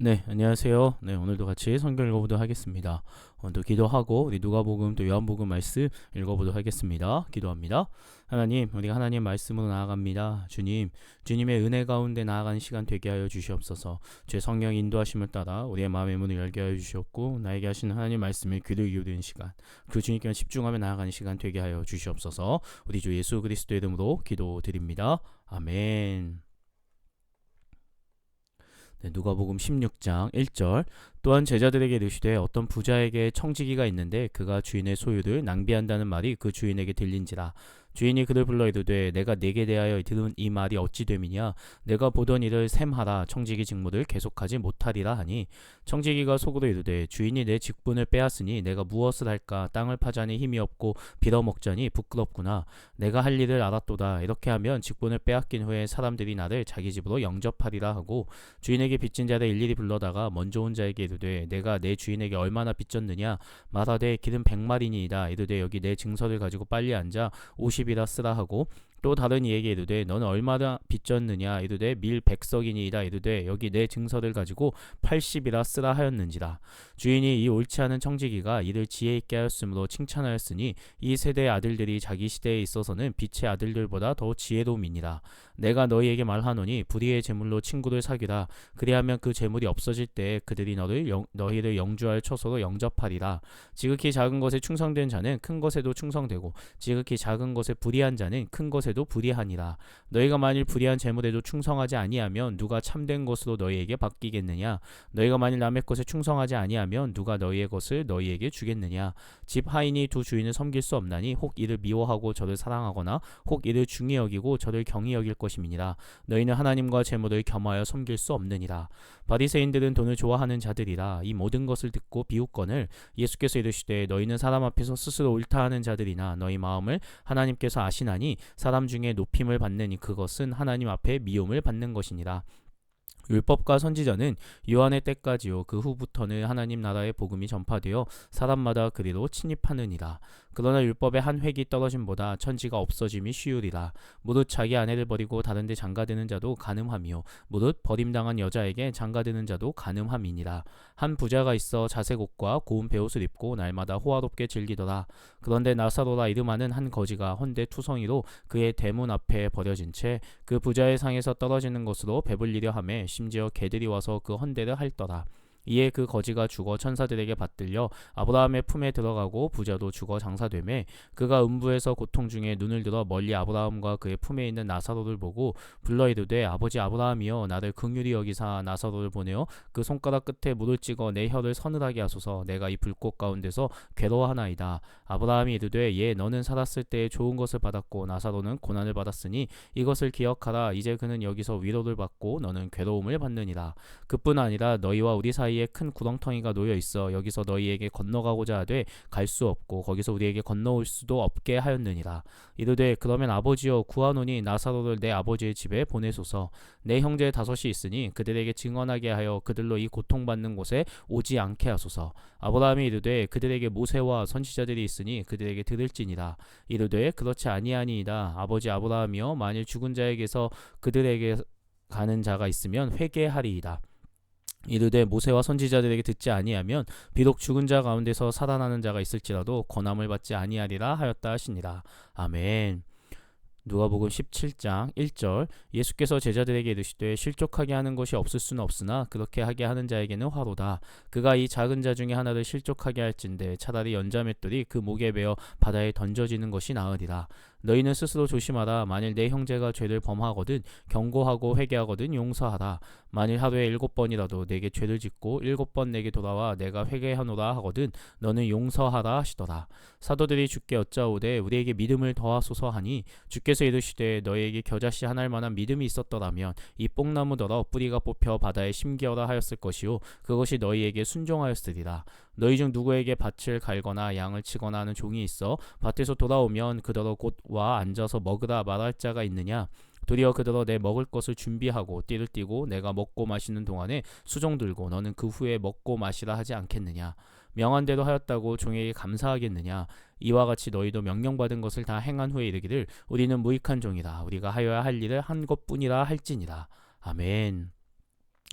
네, 안녕하세요. 네, 오늘도 같이 성경 읽어보도록 하겠습니다. 오늘도 기도하고 우리 누가복음 또 요한복음 말씀 읽어보도록 하겠습니다. 기도합니다. 하나님, 우리가 하나님 말씀으로 나아갑니다. 주님의 은혜 가운데 나아가는 시간 되게 하여 주시옵소서. 주의 성령 인도하심을 따라 우리의 마음의 문을 열게 하여 주시옵고 나에게 하시는 하나님 말씀에 귀를 기울이는 시간, 그 주님께 집중하며 나아가는 시간 되게 하여 주시옵소서. 우리 주 예수 그리스도의 이름으로 기도드립니다. 아멘. 네, 누가복음 16장 1절. 또한 제자들에게 이르시되 어떤 부자에게 청지기가 있는데 그가 주인의 소유를 낭비한다는 말이 그 주인에게 들린지라. 주인이 그를 불러 이르되 내가 네게 대하여 들은 이 말이 어찌 됨이냐. 내가 보던 일을 셈하라. 청지기 직무를 계속하지 못하리라 하니, 청지기가 속으로 이르되 주인이 내 직분을 빼앗으니 내가 무엇을 할까. 땅을 파자니 힘이 없고 빌어먹자니 부끄럽구나. 내가 할 일을 알았도다. 이렇게 하면 직분을 빼앗긴 후에 사람들이 나를 자기 집으로 영접하리라 하고, 주인에게 빚진 자를 일일이 불러다가 먼저 온 자에게 이르되 내가 내 주인에게 얼마나 빚졌느냐. 말하되 기름 100마리니이다. 이르되 여기 내 증서를 가지고 빨리 앉아 50이라 쓰라 하고, 또 다른 이에게 이르되 너는 얼마나 빚졌느냐. 이르되 밀 100석이니이다. 이르되 여기 내 증서를 가지고 80이라 쓰라 하였는지라. 주인이 이 옳지 않은 청지기가 이를 지혜 있게 하였으므로 칭찬하였으니, 이 세대의 아들들이 자기 시대에 있어서는 빛의 아들들보다 더 지혜로움이니라. 내가 너희에게 말하노니 불의의 재물로 친구를 사귀라. 그리하면 그 재물이 없어질 때 그들이 너희를 영주할 처소로 영접하리라. 지극히 작은 것에 충성된 자는 큰 것에도 충성되고, 지극히 작은 것에 불의한 자는 큰 것에도 불의하니라. 너희가 만일 불의한 재물에도 충성하지 아니하면 누가 참된 것으로 너희에게 바뀌겠느냐. 너희가 만일 남의 것에 충성하지 아니하면 누가 너희의 것을 너희에게 주겠느냐. 집 하인이 두 주인을 섬길 수 없나니 혹 이를 미워하고 저를 사랑하거나 혹 이를 중히 여기고 저를 경히 여길 것임이니라. 너희는 하나님과 재물을 겸하여 섬길 수 없느니라. 바리새인들은 돈을 좋아하는 자들이라. 이 모든 것을 듣고 비웃거늘 예수께서 이르시되 너희는 사람 앞에서 스스로 옳다 하는 자들이나 너희 마음을 하나님께서 아시나니, 사람 중에 높임을 받는 그것은 하나님 앞에 미움을 받는 것이니라. 율법과 선지자는 요한의 때까지요 그 후부터는 하나님 나라의 복음이 전파되어 사람마다 그리로 침입하느니라. 그러나 율법의 한 획이 떨어짐보다 천지가 없어짐이 쉬우리라. 무릇 자기 아내를 버리고 다른 데 장가드는 자도 간음하며, 무릇 버림당한 여자에게 장가드는 자도 간음함이니라. 한 부자가 있어 자색 옷과 고운 베옷을 입고 날마다 호화롭게 즐기더라. 그런데 나사로라 이름하는 한 거지가 헌데 투성이로 그의 대문 앞에 버려진 채 그 부자의 상에서 떨어지는 것으로 배불리려 하매 심지어 개들이 와서 그 헌대를 핥더라. 이에 그 거지가 죽어 천사들에게 받들려 아브라함의 품에 들어가고 부자도 죽어 장사되매, 그가 음부에서 고통 중에 눈을 들어 멀리 아브라함과 그의 품에 있는 나사로를 보고 불러 이르되 아버지 아브라함이여, 나를 긍휼히 여기사 나사로를 보내어 그 손가락 끝에 물을 찍어 내 혀를 서늘하게 하소서. 내가 이 불꽃 가운데서 괴로워하나이다. 아브라함이 이르되 예, 너는 살았을 때 좋은 것을 받았고 나사로는 고난을 받았으니 이것을 기억하라. 이제 그는 여기서 위로를 받고 너는 괴로움을 받느니라. 그뿐 아니라 너희와 우리 사이에 큰 구렁텅이가 놓여 있어 여기서 너희에게 건너가고자 하되 갈 수 없고 거기서 우리에게 건너올 수도 없게 하였느니라. 이르되 그러면 아버지여, 구하노니 나사로를 내 아버지의 집에 보내소서. 내 형제 다섯이 있으니 그들에게 증언하게 하여 그들로 이 고통받는 곳에 오지 않게 하소서. 아브라함이 이르되 그들에게 모세와 선지자들이 있으니 그들에게 들을지니라. 이르되 그렇지 아니하니이다. 아버지 아브라함이여, 만일 죽은 자에게서 그들에게 가는 자가 있으면 회개하리이다. 이르되 모세와 선지자들에게 듣지 아니하면 비록 죽은 자 가운데서 살아나는 자가 있을지라도 권함을 받지 아니하리라 하였다 하시니라. 아멘. 누가복음 17장 1절. 예수께서 제자들에게 이르시되 실족하게 하는 것이 없을 수는 없으나 그렇게 하게 하는 자에게는 화로다. 그가 이 작은 자 중에 하나를 실족하게 할진대 차라리 연자맷돌이 그 목에 베어 바다에 던져지는 것이 나으리라. 너희는 스스로 조심하라. 만일 내 형제가 죄를 범하거든 경고하고 회개하거든 용서하라. 만일 하루에 7번이라도 내게 죄를 짓고 7번 내게 돌아와 내가 회개하노라 하거든 너는 용서하라 하시더라. 사도들이 주께 여짜오되 우리에게 믿음을 더하소서 하니, 주께서 이르시되 너희에게 겨자씨 하나일 만한 믿음이 있었더라면 이 뽕나무더러 뿌리가 뽑혀 바다에 심기어라 하였을 것이요 그것이 너희에게 순종하였으리라. 너희 중 누구에게 밭을 갈거나 양을 치거나 하는 종이 있어 밭에서 돌아오면 그더러 곧 와 앉아서 먹으라 말할 자가 있느냐. 도리어 그더러 내 먹을 것을 준비하고 띠를 띠고 내가 먹고 마시는 동안에 수종 들고 너는 그 후에 먹고 마시라 하지 않겠느냐. 명한 대로 하였다고 종에게 감사하겠느냐. 이와 같이 너희도 명령받은 것을 다 행한 후에 이르기를 우리는 무익한 종이라, 우리가 하여야 할 일을 한 것뿐이라 할지니라. 아멘.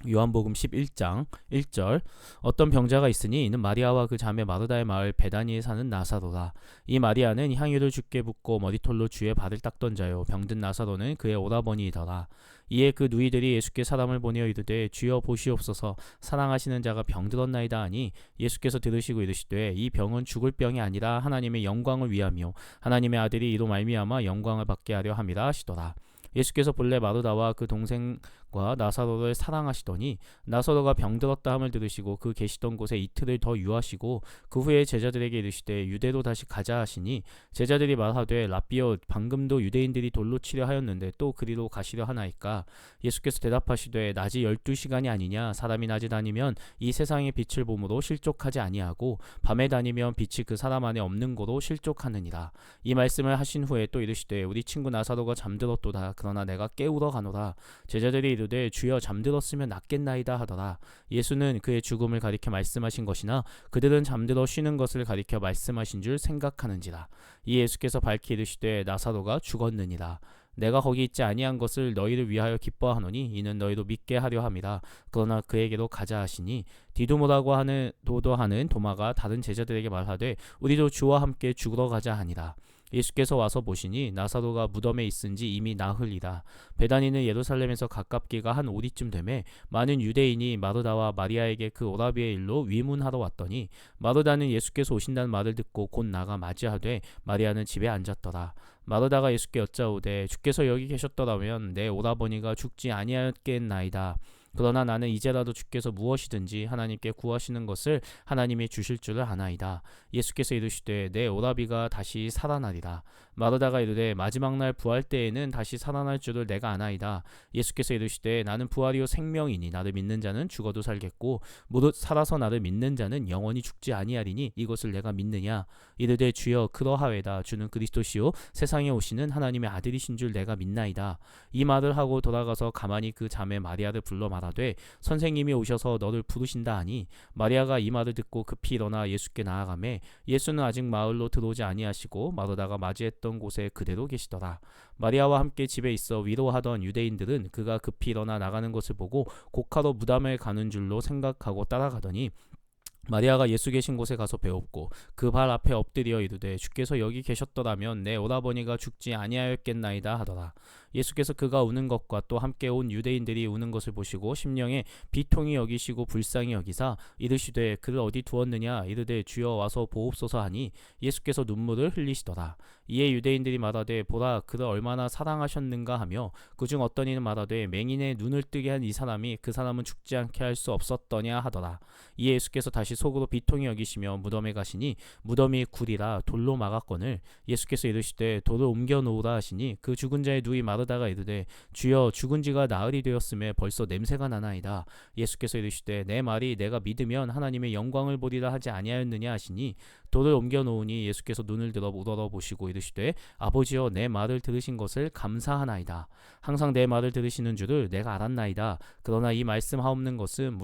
요한복음 11장 1절. 어떤 병자가 있으니 이는 마리아와 그 자매 마르다의 마을 베다니에 사는 나사로라. 이 마리아는 향유를 주께 붓고 머리털로 주의 발을 닦던 자요 병든 나사로는 그의 오라버니이더라. 이에 그 누이들이 예수께 사람을 보내어 이르되 주여 보시옵소서 사랑하시는 자가 병들었나이다 하니 예수께서 들으시고 이르시되 이 병은 죽을 병이 아니라 하나님의 영광을 위함이요 하나님의 아들이 이로 말미암아 영광을 받게 하려 함이라 하시더라. 예수께서 본래 마르다와 그 동생과 나사로를 사랑하시더니 나사로가 병들었다 함을 들으시고 그 계시던 곳에 이틀을 더 유하시고 그 후에 제자들에게 이르시되 유대로 다시 가자 하시니 제자들이 말하되 랍비여 방금도 유대인들이 돌로 치려 하였는데 또 그리로 가시려 하나이까. 예수께서 대답하시되 낮이 12시간이 아니냐. 사람이 낮에 다니면 이 세상의 빛을 보므로 실족하지 아니하고 밤에 다니면 빛이 그 사람 안에 없는 고로 실족하느니라. 이 말씀을 하신 후에 또 이르시되 우리 친구 나사로가 잠들었도다. 그러나 내가 깨우러 가노라. 제자들이 이르되 주여 잠들었으면 낫겠나이다 하더라. 예수는 그의 죽음을 가리켜 말씀하신 것이나 그들은 잠들어 쉬는 것을 가리켜 말씀하신 줄 생각하는지라. 이 예수께서 밝히 이르시되 나사로가 죽었느니라. 내가 거기 있지 아니한 것을 너희를 위하여 기뻐하노니 이는 너희도 믿게 하려 함이라. 그러나 그에게로 가자 하시니 디두모라고 하는 도도하는 도마가 다른 제자들에게 말하되 우리도 주와 함께 죽으러 가자 하니라. 예수께서 와서 보시니 나사로가 무덤에 있은지 이미 나흘이라. 베다니는 예루살렘에서 가깝기가 한 오리쯤 되매 많은 유대인이 마르다와 마리아에게 그 오라비의 일로 위문하러 왔더니 마르다는 예수께서 오신다는 말을 듣고 곧 나가 맞이하되 마리아는 집에 앉았더라. 마르다가 예수께 여짜오되 주께서 여기 계셨더라면 내 오라버니가 죽지 아니하였겠나이다. 그러나 나는 이제라도 주께서 무엇이든지 하나님께 구하시는 것을 하나님이 주실 줄을 아나이다. 예수께서 이르시되 내 오라비가 다시 살아나리라. 마르다가 이르되 마지막 날 부활 때에는 다시 살아날 줄을 내가 아나이다. 예수께서 이르시되 나는 부활이요 생명이니 나를 믿는 자는 죽어도 살겠고 무릇 살아서 나를 믿는 자는 영원히 죽지 아니하리니 이것을 내가 믿느냐. 이르되 주여 그러하외다. 주는 그리스도시요 세상에 오시는 하나님의 아들이신 줄 내가 믿나이다. 이 말을 하고 돌아가서 가만히 그 자매 마리아를 불러 말하되 선생님이 오셔서 너를 부르신다 하니 마리아가 이 말을 듣고 급히 일어나 예수께 나아가매 예수는 아직 마을로 들어오지 아니하시고 마르다가 맞이했던 곳에 그대로 계시더라. 마리아와 함께 집에 있어 위로하던 유대인들은 그가 급히 일어나 나가는 것을 보고 곡하러 무덤에 가는 줄로 생각하고 따라가더니 마리아가 예수 계신 곳에 가서 배웠고 그 발 앞에 엎드려 이르되 주께서 여기 계셨더라면 내 오라버니가 죽지 아니하였겠나이다 하더라. 예수께서 그가 우는 것과 또 함께 온 유대인들이 우는 것을 보시고 심령에 비통히 여기시고 불쌍히 여기사 이르시되 그를 어디 두었느냐. 이르되 주여 와서 보옵소서 하니 예수께서 눈물을 흘리시더라. 이에 유대인들이 말하되 보라 그를 얼마나 사랑하셨는가 하며 그중 어떤 이는 말하되 맹인의 눈을 뜨게 한 이 사람이 그 사람은 죽지 않게 할 수 없었더냐 하더라. 이에 예수께서 다시 속으로 비통히 여기시며 무덤에 가시니 무덤이 굴이라 돌로 막았거늘 예수께서 이르시되 돌을 옮겨 놓으라 하시니 그 죽은 자의 누이 마르다가 이르되 주여 죽은 지가 나흘이 되었음에 벌써 냄새가 나나이다. 예수께서 이르시되 내 말이 내가 믿으면 하나님의 영광을 보리라 하지 아니하였느냐 하시니 돌을 옮겨 놓으니 예수께서 눈을 들어 우러러보시고 이르시되 아버지여 내 말을 들으신 것을 감사하나이다. 항상 내 말을 들으시는 줄을 내가 알았나이다. 그러나 이 말씀하옵는 것은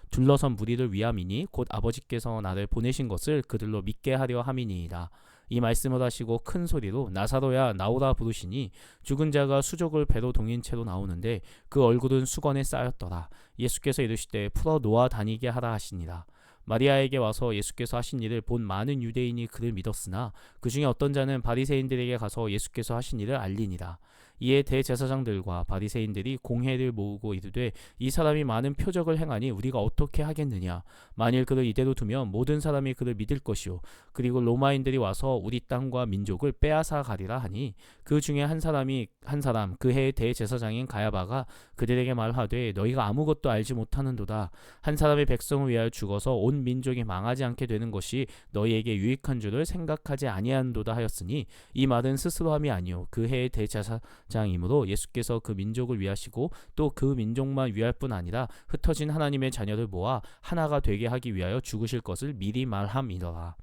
둘러선 무리를 위함이니 곧 아버지께서 나를 보내신 것을 그들로 믿게 하려 함이니이다. 이 말씀을 하시고 큰 소리로 나사로야 나오라 부르시니 죽은 자가 수족을 배로 동인 채로 나오는데 그 얼굴은 수건에 쌓였더라. 예수께서 이르시되 풀어 놓아 다니게 하라 하시니라. 마리아에게 와서 예수께서 하신 일을 본 많은 유대인이 그를 믿었으나 그 중에 어떤 자는 바리새인들에게 가서 예수께서 하신 일을 알리니라. 이에 대제사장들과 바리새인들이 공회를 모으고 이르되 이 사람이 많은 표적을 행하니 우리가 어떻게 하겠느냐. 만일 그를 이대로 두면 모든 사람이 그를 믿을 것이요 그리고 로마인들이 와서 우리 땅과 민족을 빼앗아 가리라 하니 그 중에 한 사람 그 해의 대제사장인 가야바가 그들에게 말하되 너희가 아무것도 알지 못하는도다. 한 사람의 백성을 위하여 죽어서 온 민족이 망하지 않게 되는 것이 너희에게 유익한 줄을 생각하지 아니하는도다 하였으니 이 말은 스스로 함이 아니요 그 해의 대제사장이므로 예수께서 그 민족을 위하시고 또 그 민족만 위할 뿐 아니라 흩어진 하나님의 자녀를 모아 하나가 되게 하기 위하여 죽으실 것을 미리 말함이더라.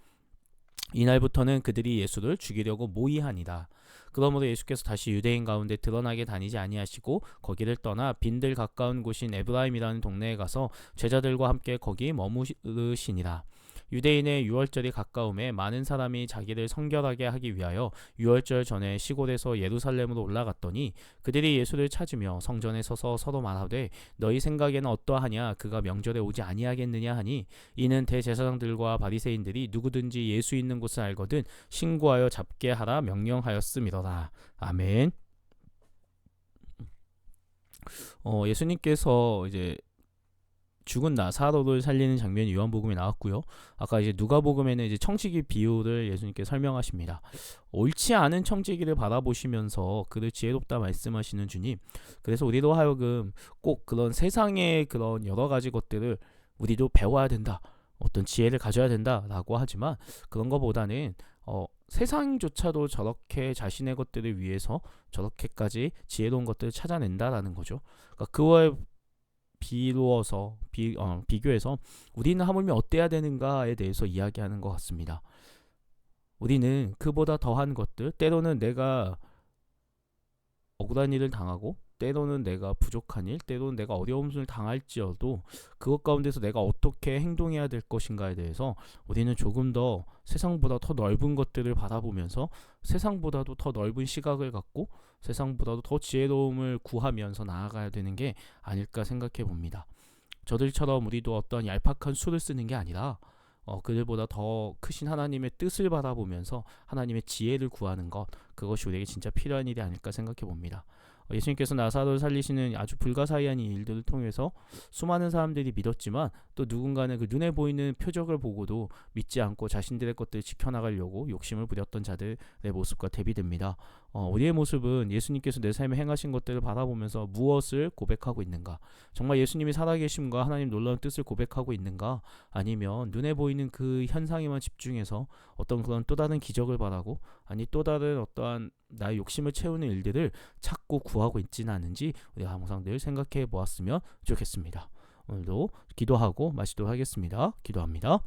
이날부터는 그들이 예수를 죽이려고 모의하니라. 그러므로 예수께서 다시 유대인 가운데 드러나게 다니지 아니하시고 거기를 떠나 빈들 가까운 곳인 에브라임이라는 동네에 가서 제자들과 함께 거기 머무르시니라. 유대인의 유월절이 가까움에 많은 사람이 자기를 성결하게 하기 위하여 유월절 전에 시골에서 예루살렘으로 올라갔더니 그들이 예수를 찾으며 성전에 서서 서로 말하되 너희 생각에는 어떠하냐 그가 명절에 오지 아니하겠느냐 하니 이는 대제사장들과 바리새인들이 누구든지 예수 있는 곳을 알거든 신고하여 잡게 하라 명령하였음이로다. 아멘. 예수님께서 이제 죽은 나사로를 살리는 장면이 요한복음에 나왔고요. 아까 이제 누가복음에는 이제 청지기 비유를 예수님께 설명하십니다. 옳지 않은 청지기를 바라보시면서 그를 지혜롭다 말씀하시는 주님. 그래서 우리도 하여금 꼭 그런 세상의 그런 여러 가지 것들을 우리도 배워야 된다. 어떤 지혜를 가져야 된다라고 하지만 그런 것보다는 세상조차도 저렇게 자신의 것들을 위해서 저렇게까지 지혜로운 것들을 찾아낸다라는 거죠. 그러니까 그거에 비교해서 우리는 하물며 어때야 되는가에 대해서 이야기하는 것 같습니다. 우리는 그보다 더한 것들, 때로는 내가 억울한 일을 당하고 때로는 내가 부족한 일, 때로는 내가 어려움을 당할지어도 그것 가운데서 내가 어떻게 행동해야 될 것인가에 대해서 우리는 조금 더 세상보다 더 넓은 것들을 바라보면서 세상보다도 더 넓은 시각을 갖고 세상보다도 더 지혜로움을 구하면서 나아가야 되는 게 아닐까 생각해 봅니다. 저들처럼 우리도 어떤 얄팍한 수를 쓰는 게 아니라 그들보다 더 크신 하나님의 뜻을 바라보면서 하나님의 지혜를 구하는 것, 그것이 우리에게 진짜 필요한 일이 아닐까 생각해 봅니다. 예수님께서 나사로를 살리시는 아주 불가사의한 이 일들을 통해서 수많은 사람들이 믿었지만 또 누군가는 그 눈에 보이는 표적을 보고도 믿지 않고 자신들의 것들을 지켜나가려고 욕심을 부렸던 자들의 모습과 대비됩니다. 우리의 모습은 예수님께서 내 삶에 행하신 것들을 바라보면서 무엇을 고백하고 있는가? 정말 예수님이 살아계심과 하나님 놀라운 뜻을 고백하고 있는가? 아니면 눈에 보이는 그 현상에만 집중해서 어떤 그런 또 다른 기적을 바라고 아니 또 다른 어떠한 나의 욕심을 채우는 일들을 찾고 구하고 있지는 않은지 우리가 항상 늘 생각해 보았으면 좋겠습니다. 오늘도 기도하고 마치도록 하겠습니다. 기도합니다.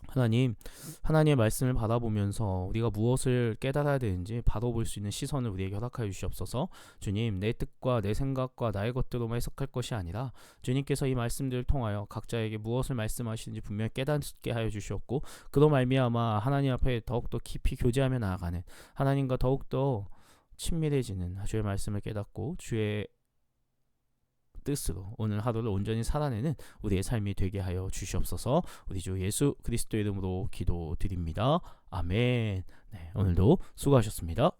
하나님, 하나님의 말씀을 바라보면서 우리가 무엇을 깨달아야 되는지 바로 볼 수 있는 시선을 우리에게 허락하여 주시옵소서. 주님, 내 뜻과 내 생각과 나의 것들로만 해석할 것이 아니라 주님께서 이 말씀들을 통하여 각자에게 무엇을 말씀하시는지 분명히 깨닫게 하여 주시옵고 그로 말미암아 하나님 앞에 더욱더 깊이 교제하며 나아가는 하나님과 더욱더 친밀해지는 주의 말씀을 깨닫고 주의 뜻으로 오늘 하루를 온전히 살아내는 우리의 삶이 되게 하여 주시옵소서. 우리 주 예수 그리스도 이름으로 기도드립니다. 아멘. 네, 오늘도 수고하셨습니다.